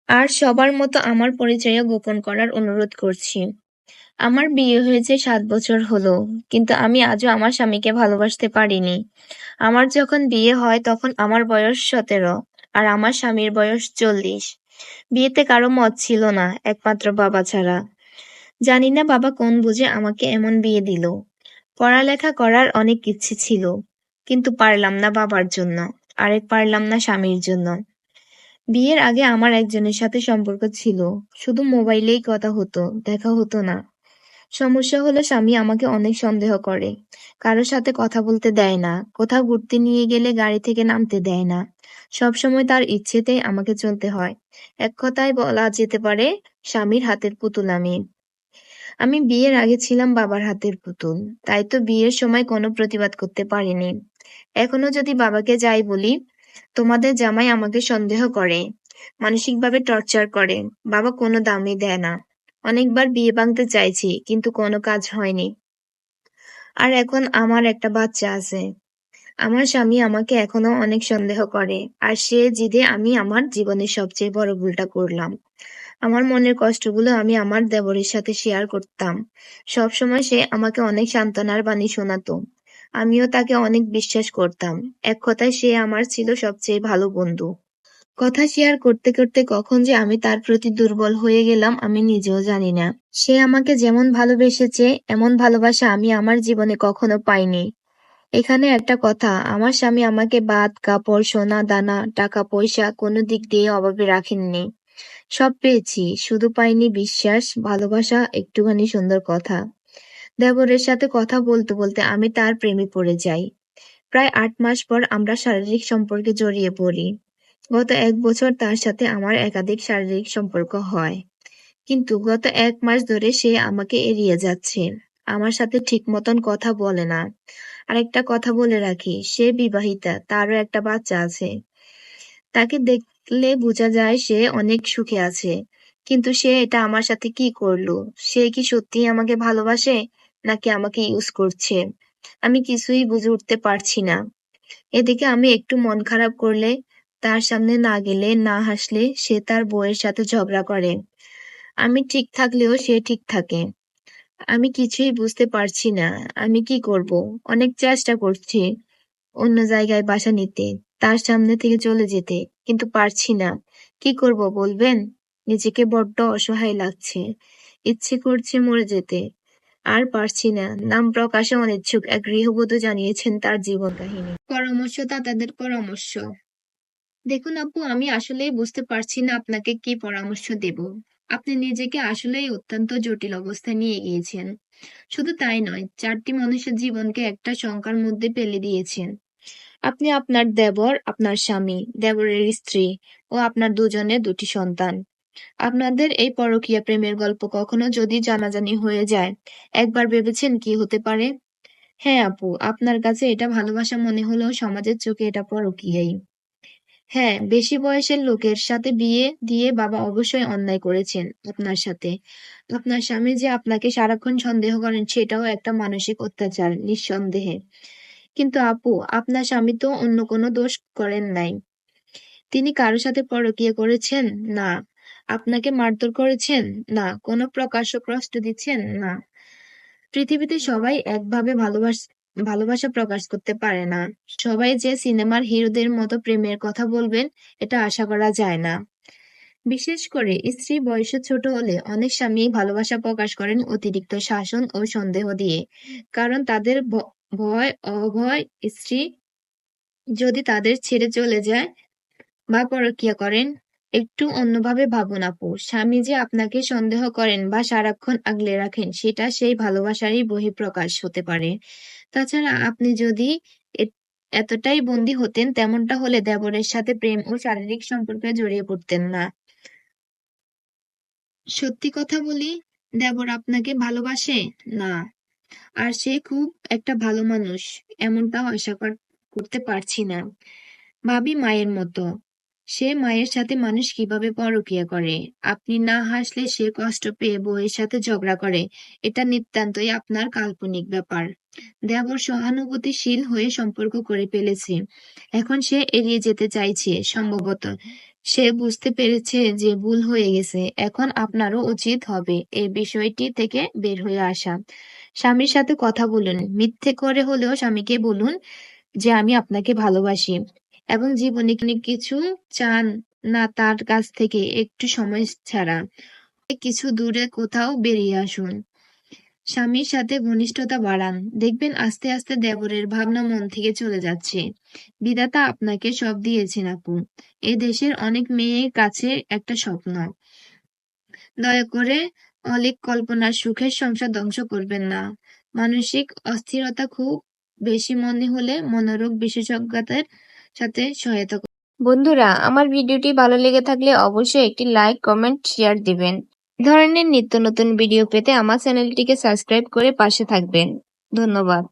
আর সবার মতো আমার পরিচয়ও গোপন করার অনুরোধ করছি। আমার বিয়ে হয়েছে ৭ বছর হলো, কিন্তু আমি আজও আমার স্বামীকে ভালোবাসতে পারিনি। আমার যখন বিয়ে হয় তখন আমার বয়স ১৭ আর আমার স্বামীর বয়স ৪০। বিয়েতে কারো মত ছিল না, একমাত্র বাবা ছাড়া। জানি না বাবা কোন বুঝে আমাকে এমন বিয়ে দিল। পড়ালেখা করার অনেক ইচ্ছে ছিল, কিন্তু পারলাম না বাবার জন্য, আরেক পারলাম না স্বামীর জন্য। বিয়ের আগে আমার একজনের সাথে সম্পর্ক ছিল, শুধু মোবাইলেই কথা হতো, দেখা হতো না। সমস্যা হলো স্বামী আমাকে অনেক সন্দেহ করে, কারো সাথে কথা বলতে দেয় না, কোথাও ঘুরতে নিয়ে গেলে গাড়ি থেকে নামতে দেয় না। সবসময় তার ইচ্ছেতেই আমাকে চলতে হয়। এক কথায় বলা যেতে পারে স্বামীর হাতের পুতুল আমি। আমি বিয়ের আগে ছিলাম বাবার হাতের পুতুল, তাই তো বিয়ের সময় কোনো প্রতিবাদ করতে পারিনি। এখনো যদি বাবাকে যাই বলি, তোমাদের জামাই আমাকে সন্দেহ করে, মানসিকভাবে টর্চার করে, বাবা কোনো দামই দেয় না। অনেকবার বিয়ে ভাঙতে চাইছি, কিন্তু কোনো কাজ হয়নি। আর এখন আমার একটা বাচ্চা আছে। আমার স্বামী আমাকে এখনো অনেক সন্দেহ করে, আর সে জিদে আমি আমার জীবনের সবচেয়ে বড় ভুলটা করলাম। আমার মনের কষ্টগুলো আমি আমার দেবরের সাথে শেয়ার করতাম। সবসময় সে আমাকে অনেক সান্ত্বনার বাণী শোনাতো। আমিও তাকে অনেক বিশ্বাস করতাম। এক কথায় সে আমার ছিল সবচেয়ে ভালো বন্ধু। কথা শেয়ার করতে করতে কখন যে আমি তার প্রতি দুর্বল হয়ে গেলাম আমি নিজেও জানি না। সে আমাকে যেমন ভালোবেসেছে এমন ভালোবাসা আমি আমার জীবনে কখনো পাইনি। এখানে একটা কথা, আমার স্বামী আমাকে ভাত, কাপড়, সোনা দানা, টাকা পয়সা কোনো দিক দিয়ে অভাবে রাখেননি। সব পেয়েছি, শুধু পাইনি বিশ্বাস, ভালোবাসা, একটুখানি সুন্দর কথা। দেবরের সাথে কথা বলতে বলতে আমি তার প্রেমে পড়ে যাই। প্রায় ৮ মাস পর আমরা শারীরিক সম্পর্কে জড়িয়ে পড়ি। গত ১ বছর তার সাথে আমার একাধিক শারীরিক সম্পর্ক হয়। কিন্তু গত ১ মাস ধরে সে আমাকে এড়িয়ে যাচ্ছে। আমার সাথে ঠিক মতন কথা বলে না। আরেকটা কথা বলে রাখি, সে বিবাহিতা, তারও একটা বাচ্চা আছে। তাকে দেখলে বোঝা যায় সে অনেক সুখে আছে। কিন্তু সে এটা আমার সাথে কি করলো? সে কি সত্যিই আমাকে ভালোবাসে? নাকি আমাকে ইউজ করছে? আমি কিছুই বুঝে উঠতে পারছি না। এদিকে আমি একটু মন খারাপ করলে, তার সামনে না গেলে, না হাসলে সে তার বউয়ের সাথে ঝগড়া করে। আমি ঠিক থাকলেও সে ঠিক থাকে। আমি কিছুই বুঝতে পারছি না। আমি কি করব? অনেক চেষ্টা করছি অন্য জায়গায় বাসা নিতে, তার সামনে থেকে চলে যেতে, কিন্তু পারছি না। কি করব বলবেন? নিজেকে বড্ড অসহায় লাগছে। ইচ্ছে করছে মরে যেতে। আর পারছি না। নাম প্রকাশে অনিচ্ছুক এক গৃহবধূ জানিয়েছেন তার জীবন কাহিনী। পরামর্শদাতা তাদের পরামর্শ। দেখুন আপু, আমি আসলেই বুঝতে পারছি না আপনাকে কি পরামর্শ দেব। আপনি নিজেকে আসলেই অত্যন্ত জটিল অবস্থায় নিয়ে গিয়েছেন। শুধু তাই নয়, ৪টি মানুষের জীবনকে একটা শঙ্কার মধ্যে ফেলে দিয়েছেন। আপনি, আপনার দেবর, আপনার স্বামী, দেবরের স্ত্রী ও আপনার দুজনের ২টি সন্তান। আপনাদের এই পরকীয়া প্রেমের গল্প কখনো যদি জানাজানি হয়ে যায়, একবার ভেবেছেন কি হতে পারে? হ্যাঁ আপু, আপনার কাছে এটা ভালোবাসা মনে হলেও সমাজের চোখে এটা পরকীয়াই। হ্যাঁ, বেশি বয়সের লোকের সাথে বিয়ে দিয়ে বাবা অবশ্যই অন্যায় করেছেন আপনার সাথে। আপনার স্বামী যে আপনাকে সারাক্ষণ সন্দেহ করেন সেটাও একটা মানসিক অত্যাচার, নিঃসন্দেহে। কিন্তু আপু, আপনার স্বামী তো অন্য কোনো দোষ করেন নাই। তিনি কারো সাথে পরকীয়া করেছেন? না। আপনাকে মারধর করেছেন? না। কোনো প্রকাশ্য কষ্ট দিচ্ছেন? না। পৃথিবীতে সবাই একভাবে ভালোবাসা প্রকাশ করতে পারে না। সবাই যে সিনেমার হিরোদের মতো প্রেমের কথা বলবেন, এটা আশা করা যায় না। বিশেষ করে স্ত্রী বয়সে ছোট হলে অনেক স্বামী ভালোবাসা প্রকাশ করেন অতিরিক্ত শাসন ও সন্দেহ দিয়ে। কারণ তাদের ভয়, অভয় স্ত্রী যদি তাদের ছেড়ে চলে যায় বা পরকীয়া করেন। একটু অন্যভাবে ভাবুন আপু, স্বামী যে আপনাকে সন্দেহ করেন বা সারাক্ষণ আগলে রাখেন সেটা সেই ভালোবাসারই বহিঃপ্রকাশ হতে পারে। তাছাড়া আপনি যদি এ- এতটাই বন্দী হতেন, তেমনটা হলে দেবরের সাথে প্রেম ও শারীরিক সম্পর্কে জড়িয়ে পড়তেন না। সত্যি কথা বলি, দেবর আপনাকে ভালোবাসে না। আর সে খুব একটা ভালো মানুষ, এমনটাও আশা করতে পারছি না। ভাবি মায়ের মতো। সে মায়ের সাথে মানুষ কিভাবে পরকীয়া করে? আপনি না হাসলে সে কষ্ট পেয়ে বউয়ের সাথে ঝগড়া করে। এটা নিতান্তই আপনার কাল্পনিক ব্যাপার। দেবর সহানুভূতিশীল হয়ে সম্পর্ক করে ফেলেছে। এখন সে এড়িয়ে যেতে চাইছে সম্ভবত। সে বুঝতে পেরেছে যে ভুল হয়ে গেছে। এখন আপনারও উচিত হবে এই বিষয়টি থেকে বের হয়ে আসা। স্বামীর সাথে কথা বলুন। মিথ্যে করে হলেও স্বামীকে বলুন যে আমি আপনাকে ভালোবাসি এবং জীবনে কিছু চান না তার কাছ থেকে একটু সময় ছাড়া। কিছু দূরে কোথাও বেরিয়ে আসুন। স্বামীর সাথে ঘনিষ্ঠতা বাড়ান। দেখবেন আস্তে আস্তে দেবরের ভাবনা মন থেকে চলে যাচ্ছে। বিধাতা আপনাকে সব দিয়েছেন আপু। এ দেশের অনেক মেয়ের কাছে একটা স্বপ্ন। দয়া করে অলীক কল্পনার সুখের সংসার ধ্বংস করবেন না। মানসিক অস্থিরতা খুব বেশি মনে হলে মনোরোগ বিশেষজ্ঞদের সাথে সহায়তা করুন। বন্ধুরা, আমার ভিডিওটি ভালো লেগে থাকলে অবশ্যই একটি লাইক, কমেন্ট, শেয়ার দিবেন। এ ধরনের নিত্য নতুন ভিডিও পেতে আমার চ্যানেলটিকে সাবস্ক্রাইব করে পাশে থাকবেন। ধন্যবাদ।